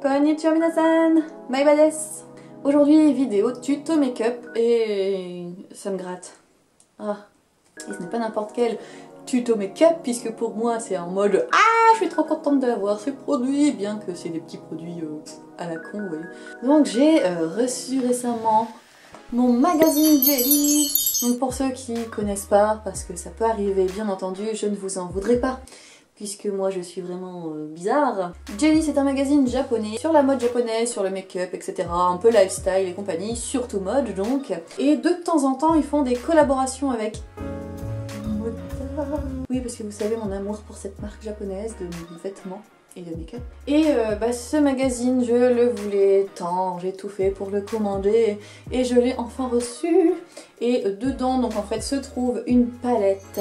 Konnichiwa minasan, Maiba desu. Aujourd'hui vidéo tuto make-up et ça me gratte. Ah, et ce n'est pas n'importe quel tuto make-up puisque pour moi c'est en mode ah je suis trop contente d'avoir ces produits, bien que c'est des petits produits à la con, oui. Donc j'ai reçu récemment mon magazine Jelly. Donc pour ceux qui connaissent pas, parce que ça peut arriver bien entendu, je ne vous en voudrais pas, puisque moi je suis vraiment bizarre. Jelly c'est un magazine japonais sur la mode japonaise, sur le make-up, etc. Un peu lifestyle et compagnie, surtout mode donc. Et de temps en temps ils font des collaborations avec... Oui, parce que vous savez mon amour pour cette marque japonaise de vêtements et de make-up. Et ce magazine, je le voulais tant, j'ai tout fait pour le commander et je l'ai enfin reçu. Et dedans, donc en fait, se trouve une palette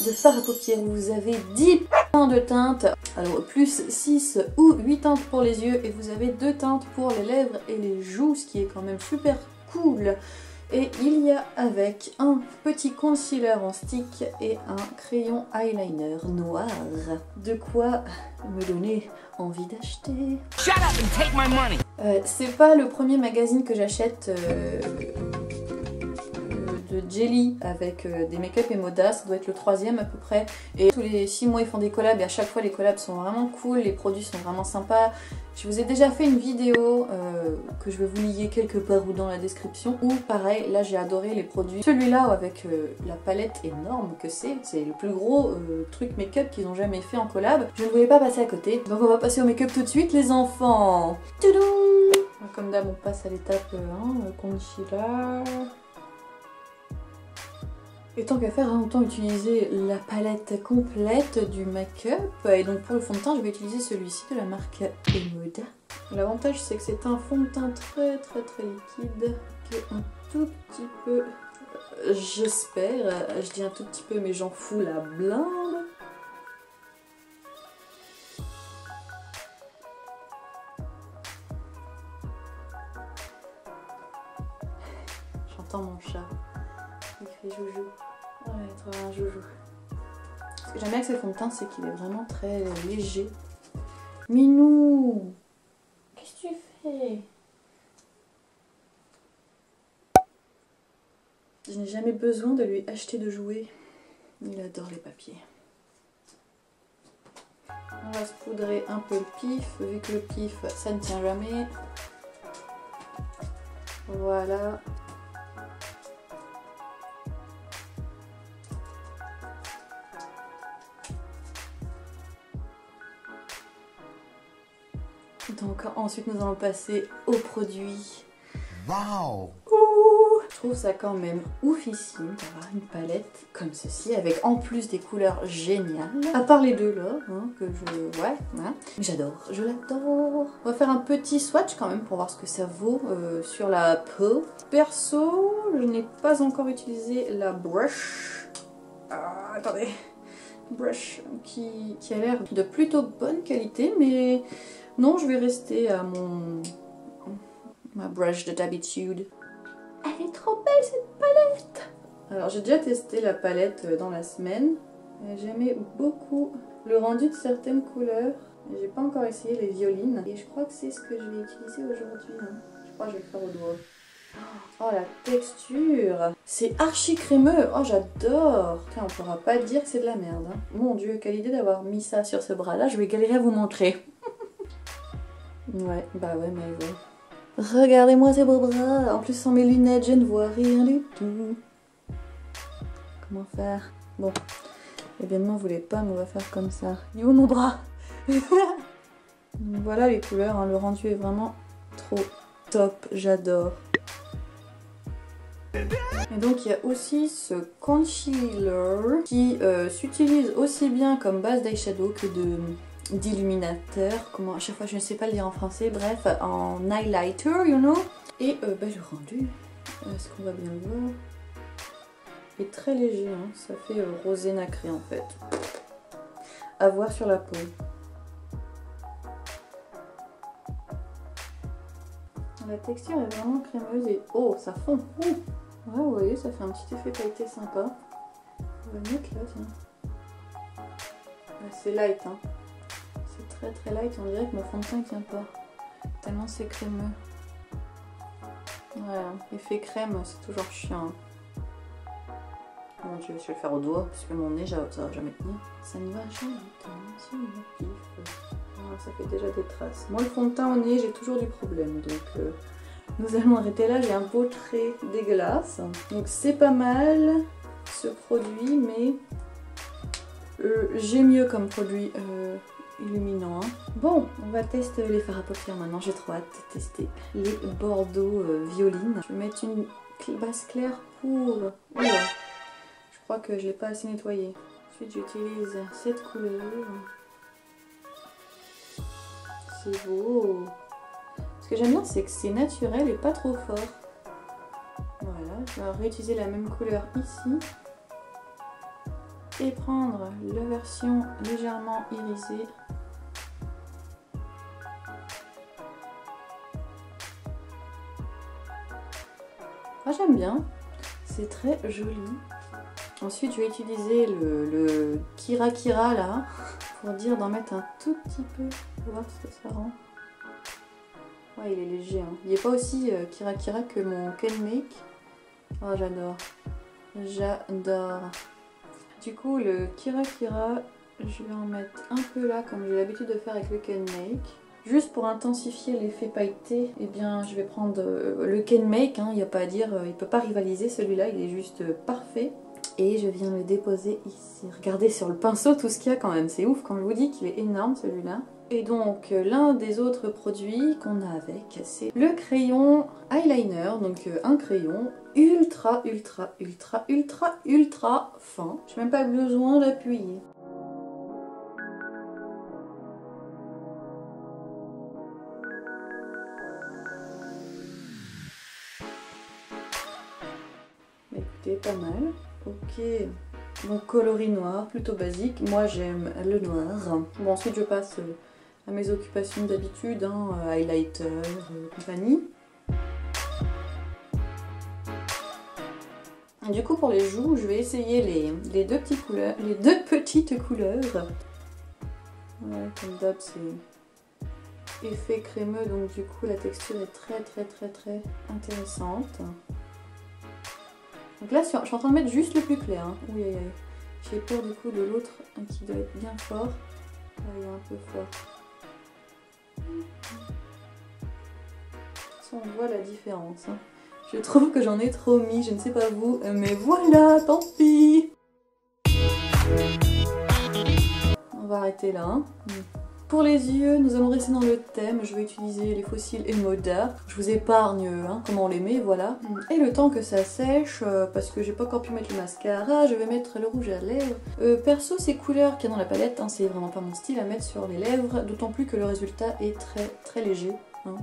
de fard à paupières où vous avez 10 points de teinte, alors plus 6 ou 8 teintes pour les yeux et vous avez 2 teintes pour les lèvres et les joues, ce qui est quand même super cool. Et il y a avec un petit concealer en stick et un crayon eyeliner noir. De quoi me donner envie d'acheter. C'est pas le premier magazine que j'achète de Jelly avec des make-up et moda, ça doit être le 3e à peu près. Et tous les 6 mois ils font des collabs et à chaque fois les collabs sont vraiment cool, les produits sont vraiment sympas. Je vous ai déjà fait une vidéo que je vais vous lier quelque part ou dans la description où pareil, là j'ai adoré les produits. Celui-là avec la palette énorme que c'est le plus gros truc make-up qu'ils ont jamais fait en collab. Je ne voulais pas passer à côté, donc on va passer au make-up tout de suite les enfants. Tadam! Comme d'hab on passe à l'étape concealer. Et tant qu'à faire, autant utiliser la palette complète du make-up. Et donc pour le fond de teint, je vais utiliser celui-ci de la marque Emoda. L'avantage c'est que c'est un fond de teint très liquide, qui est un tout petit peu, j'espère, je dis un tout petit peu mais j'en fous la blinde. J'entends mon chat. Il fait joujou. Ouais, trop un joujou. Ce que j'aime bien avec ce fond de teint, c'est qu'il est vraiment très léger. Minou, qu'est-ce que tu fais? Je n'ai jamais besoin de lui acheter de jouets. Il adore les papiers. On va se poudrer un peu le pif, vu que le pif, ça ne tient jamais. Voilà. Donc ensuite nous allons passer aux produits. Waouh! Je trouve ça quand même oufissime d'avoir une palette comme ceci avec en plus des couleurs géniales. À part les deux là, que je... ouais, j'adore, je l'adore. On va faire un petit swatch quand même pour voir ce que ça vaut sur la peau. Perso, je n'ai pas encore utilisé la brush. Attendez. Brush qui a l'air de plutôt bonne qualité, mais non, je vais rester à ma brush de d'habitude. Elle est trop belle cette palette! Alors j'ai déjà testé la palette dans la semaine. J'aimais beaucoup le rendu de certaines couleurs. J'ai pas encore essayé les violines et je crois que c'est ce que je vais utiliser aujourd'hui. Je crois que je vais le faire au doigt. Oh la texture, c'est archi crémeux, oh j'adore. On pourra pas dire que c'est de la merde. Mon dieu, quelle idée d'avoir mis ça sur ce bras là, je vais galérer à vous montrer. Ouais, bah ouais mais ouais. Regardez-moi ces beaux bras, en plus sans mes lunettes je ne vois rien du tout. Comment faire? Bon, évidemment vous voulez pas mais on va faire comme ça. Il est où mon bras? Voilà les couleurs, le rendu est vraiment trop top, j'adore. Et donc il y a aussi ce concealer qui s'utilise aussi bien comme base d'eyeshadow que d'illuminateur, comment à chaque fois je ne sais pas le dire en français, bref, en highlighter, you know. Et le rendu, est-ce qu'on va bien le voir? Il est très léger, ça fait rosé nacré en fait. À voir sur la peau. La texture est vraiment crémeuse et oh ça fond. Ouais, vous voyez, ça fait un petit effet pailleté sympa. On va mettre là, tiens. C'est light, c'est très light, on dirait que mon fond de teint ne tient pas. Tellement c'est crémeux. Voilà, effet crème, c'est toujours chiant. Mon dieu, je vais le faire au doigt parce que mon nez, ça va jamais tenir. Ça ne va jamais tenir sur mon pif. Ah, ça fait déjà des traces. Moi, le fond de teint au nez, j'ai toujours du problème. Donc, nous allons arrêter là. J'ai un beau trait dégueulasse. Donc, c'est pas mal ce produit, mais j'ai mieux comme produit illuminant. Hein. Bon, on va tester les fards à paupières maintenant. J'ai trop hâte de tester les Bordeaux Violine. Je vais mettre une base claire pour... Oula. Je crois que je l'ai pas assez nettoyé. Ensuite, j'utilise cette couleur. C'est beau. Ce que j'aime bien, c'est que c'est naturel et pas trop fort. Voilà, je vais réutiliser la même couleur ici. Et prendre la version légèrement irisée. Ah, j'aime bien. C'est très joli. Ensuite, je vais utiliser le Kira Kira là, pour dire d'en mettre un tout petit peu, pour voir ce que ça rend. Ouais, il est léger. Hein. Il n'est pas aussi Kira Kira que mon Ken Make. Oh, j'adore. J'adore. Du coup, le Kira Kira, je vais en mettre un peu là, comme j'ai l'habitude de faire avec le Ken Make. Juste pour intensifier l'effet pailleté, eh bien, je vais prendre le Ken Make. Hein, il n'y a pas à dire, il ne peut pas rivaliser celui-là, il est juste parfait. Et je viens le déposer ici. Regardez sur le pinceau tout ce qu'il y a quand même. C'est ouf quand je vous dis qu'il est énorme celui-là. Et donc l'un des autres produits qu'on a avec, c'est le crayon eyeliner. Donc un crayon ultra fin. J'ai même pas besoin d'appuyer. Écoutez, pas mal. Ok, donc coloris noir, plutôt basique. Moi j'aime le noir. Bon, ensuite je passe à mes occupations d'habitude, hein, highlighter, compagnie. Du coup pour les joues, je vais essayer les deux petites couleurs. Voilà, comme d'hab c'est effet crémeux, donc du coup la texture est très intéressante. Donc là, je suis en train de mettre juste le plus clair. Hein. Oui, j'ai peur du coup de l'autre qui doit être bien fort. Là, il est un peu fort. Ça, on voit la différence. Hein. Je trouve que j'en ai trop mis, je ne sais pas vous, mais voilà, tant pis. On va arrêter là. Hein. Pour les yeux, nous allons rester dans le thème. Je vais utiliser les fossiles et Moda. Je vous épargne hein, comment on les met, voilà. Et le temps que ça sèche, parce que j'ai pas encore pu mettre le mascara, je vais mettre le rouge à lèvres. Perso, ces couleurs qu'il y a dans la palette, hein, c'est vraiment pas mon style à mettre sur les lèvres, d'autant plus que le résultat est très léger. Hein.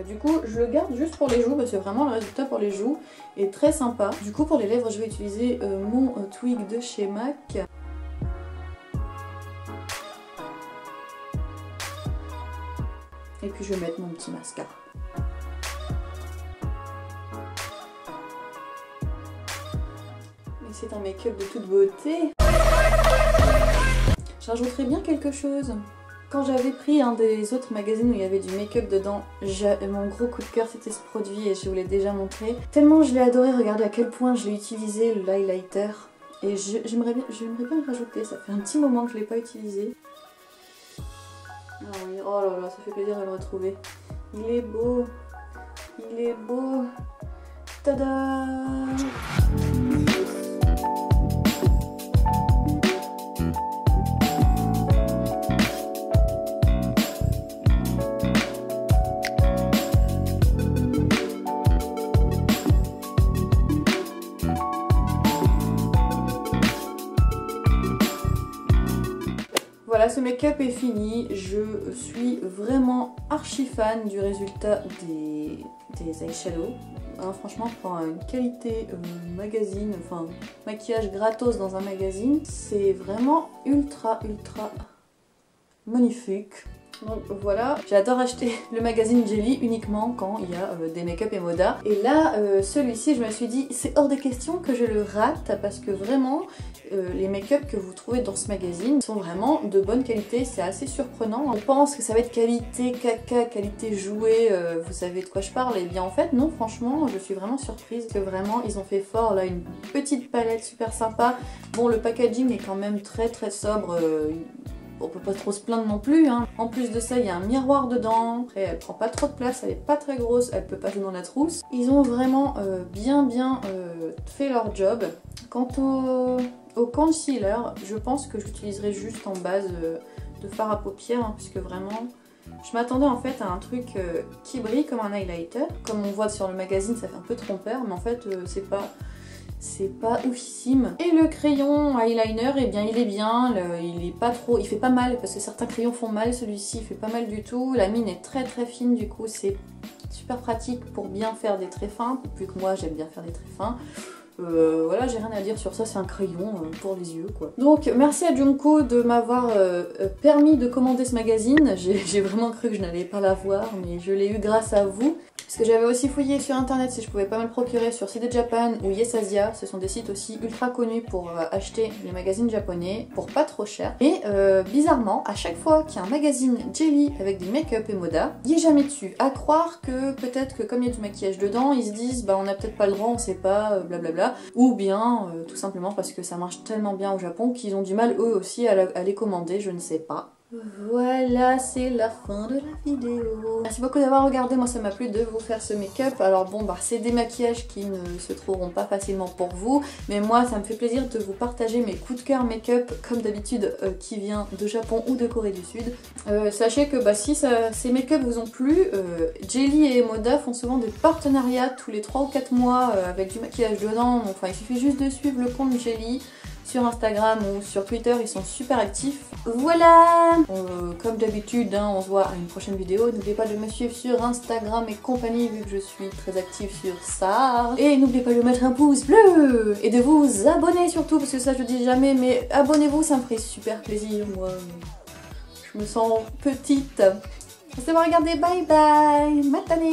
Du coup, je le garde juste pour les joues, parce que vraiment le résultat pour les joues est très sympa. Du coup, pour les lèvres, je vais utiliser mon Twig de chez MAC. Et puis je vais mettre mon petit mascara. Mais c'est un make-up de toute beauté. Je rajouterais bien quelque chose. Quand j'avais pris un des autres magazines où il y avait du make-up dedans, mon gros coup de cœur c'était ce produit et je vous l'ai déjà montré. Tellement je l'ai adoré, regardez à quel point je l'ai utilisé, le highlighter. Et j'aimerais bien le rajouter, ça fait un petit moment que je ne l'ai pas utilisé. Ah oui, oh là là, ça fait plaisir de le retrouver. Il est beau. Il est beau. Tada! Voilà, ce make-up est fini. Je suis vraiment archi fan du résultat des eyeshadows. Hein, franchement, pour une qualité magazine, enfin maquillage gratos dans un magazine, c'est vraiment ultra magnifique. Donc voilà, j'adore acheter le magazine Jelly uniquement quand il y a des make-up et moda. Et là, celui-ci, je me suis dit, c'est hors de question que je le rate parce que vraiment, les make-up que vous trouvez dans ce magazine sont vraiment de bonne qualité. C'est assez surprenant. On pense que ça va être qualité caca, qualité jouet, vous savez de quoi je parle. Et bien en fait, non, franchement, je suis vraiment surprise que vraiment, ils ont fait fort. Là, une petite palette super sympa. Bon, le packaging est quand même très sobre. On peut pas trop se plaindre non plus, hein. En plus de ça, il y a un miroir dedans. Après, elle prend pas trop de place, elle est pas très grosse, elle peut passer dans la trousse. Ils ont vraiment bien fait leur job. Quant au concealer, je pense que j'utiliserai juste en base de fard à paupières, hein, puisque vraiment, je m'attendais en fait à un truc qui brille comme un highlighter. Comme on voit sur le magazine, ça fait un peu trompeur, mais en fait, c'est pas oufissime. Et le crayon eyeliner, eh bien il est bien, il est pas trop, il fait pas mal parce que certains crayons font mal, celui-ci il fait pas mal du tout. La mine est très fine, du coup c'est super pratique pour bien faire des traits fins, vu que moi j'aime bien faire des traits fins. Voilà, j'ai rien à dire sur ça, c'est un crayon pour les yeux quoi. Donc merci à Junko de m'avoir permis de commander ce magazine. J'ai vraiment cru que je n'allais pas l'avoir, mais je l'ai eu grâce à vous. Parce que j'avais aussi fouillé sur internet si je pouvais pas me le procurer sur CD Japan ou Yes Asia. Ce sont des sites aussi ultra connus pour acheter les magazines japonais pour pas trop cher. Et bizarrement, à chaque fois qu'il y a un magazine Jelly avec des make-up et moda, il est jamais dessus. À croire que peut-être que comme il y a du maquillage dedans, ils se disent bah on a peut-être pas le droit, on sait pas, blablabla. Ou bien tout simplement parce que ça marche tellement bien au Japon qu'ils ont du mal eux aussi à les commander, je ne sais pas. Voilà, c'est la fin de la vidéo. Merci beaucoup d'avoir regardé, moi ça m'a plu de vous faire ce make-up. Alors bon, bah c'est des maquillages qui ne se trouveront pas facilement pour vous, mais moi ça me fait plaisir de vous partager mes coups de cœur make-up, comme d'habitude, qui vient de Japon ou de Corée du Sud. Sachez que bah, si ces make-up vous ont plu, Jelly et Moda font souvent des partenariats tous les 3 ou 4 mois avec du maquillage dedans. Donc, enfin, il suffit juste de suivre le compte Jelly sur Instagram ou sur Twitter, ils sont super actifs. Voilà, comme d'habitude, hein, on se voit à une prochaine vidéo. N'oubliez pas de me suivre sur Instagram et compagnie, vu que je suis très active sur ça. Et n'oubliez pas de mettre un pouce bleu et de vous abonner surtout, parce que ça je dis jamais, mais abonnez-vous, ça me ferait super plaisir. Moi, je me sens petite. Merci d'avoir regardé, bye bye, matane.